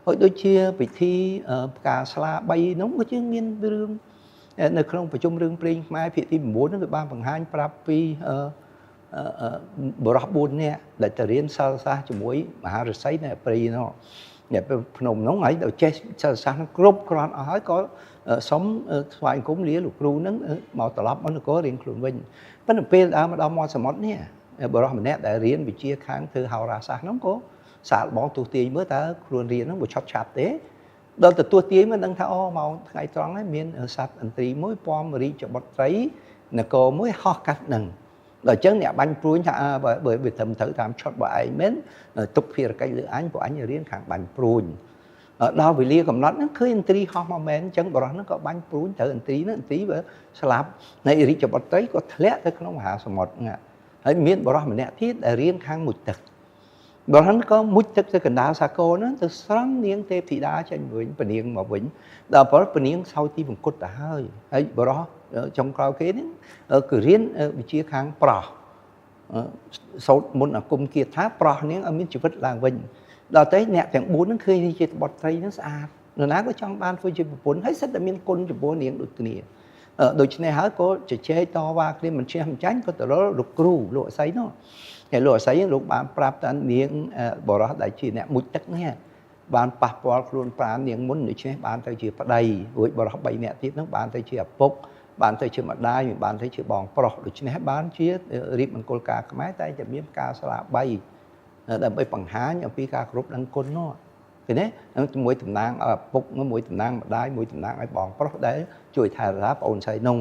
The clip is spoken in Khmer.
ហើយដូចជាពិធីផ្កាស្លា3នោះក៏ជាមានរឿងនៅក្នុងប្រជុំរឿងព្រេងខ្មែរភាគទី9ហ្នឹងគឺបានបង្ហាញប្រាប់ពីបរិះ4នាក់ដែលទៅរៀនសិលសាស្ត្រជាមួយមហាឫសីនៅព្រៃនោះអ្នកភ្នំនោះហើយដល់ចេះសិលសាស្ត្រគ្រប់គ្រាន់អស់ហើយក៏សុំថ្វាយអង្គមលាលោកគ្រូហ្នឹងមកត្រឡប់មកនគររៀងខ្លួនវិញប៉ុន្តែពេលដើរមកដល់មាត់សមុទ្រនេះបរិះម្នាក់ដែលរៀនវិជ្ជាខាងធ្វើហោរាសាស្ត្រហ្នឹងក៏សាកល្បងទូទាយមើលតើខ្លួនរៀនហ្នឹងវាឆាប់ឆាប់ទេដល់ទទួលទាយមិនដឹងថាអូមកថ្ងៃត្រង់ហ្នឹងមានសត្វឥន្ទ្រីមួយពំរាជបុត្រីនគរមួយហោះកាត់នឹងដល់អញ្ចឹងអ្នកបាញ់ព្រួញថាបើវាត្រឹមត្រូវតាមឆុតបើឯងមែនទុកភារកិច្ចលើអញព្រោះអញរៀនខាងបាញ់ព្រួញដល់វេលាកំណត់ហ្នឹងឃើញឥន្ទ្រីហោះមកមែនអញ្ចឹងបរិះហ្នឹងក៏បាញ់ព្រួញត្រូវឥន្ទ្រីហ្នឹងឥន្ទ្រីវាស្លាប់នៃរាជបុត្រីក៏ធ្លាក់ទៅក្នុងមហាសមុទ្រហ្នឹងហើយមានបរិះម្នាក់ទៀតដែលរៀនខាងមុជទឹកបរិះក៏មុជទឹកទៅកណ្ដាលសាគរហ្នឹងទៅស្រង់នាងទេពធីតាចេញវិញពនាងមកវិញដល់បរិះពនាងសោយទីបង្គត់ទៅហើយបរិះចុងក្រោយគេហ្នឹងគឺរៀនវិជ្ជាខាងប្រោះសូត្រមុនអាគមគាថាប្រោះនាងឲ្យមានជីវិតឡើងវិញដល់តែអ្នកទាំង4ហ្នឹងឃើញជាបុត្រីហ្នឹងស្អាតនរណាក៏ចង់បានធ្វើជាប្រពន្ធហើយសិតតែមានគុណចំពោះនាងដូចគ្នាដូច្នេះហើយក៏ជជែកតវ៉ាគ្នាមិនឈ្នះមិនចាញ់ក៏ទៅរកលោកគ្រូលោកអស័យនោះហើយលោកអស័យលោកបានប្រាប់ថានាងបរោះដែលជាអ្នកមុជទឹកនេះបានប៉ះពាល់ខ្លួនប្រាណនាងមុនដូច្នេះបានទៅជាប្តីរួចបរោះ3នាក់ទៀតហ្នឹងបានទៅជាឪពុកបានទៅជាម្ដាយបានទៅជាបងប្រុសដូច្នេះបានជារៀបមង្គលការខ្មែរតែតែមានផ្កាស្លា3ដើម្បីបង្ហាញអំពីការគោរពដឹងគុណនោះឃើញទេមួយតំណាងឲ្យឪពុកមួយតំណាងម្ដាយមួយតំណាងឲ្យបងប្រុសដែលជួយថែរក្សាប្អូនស្រីនោះ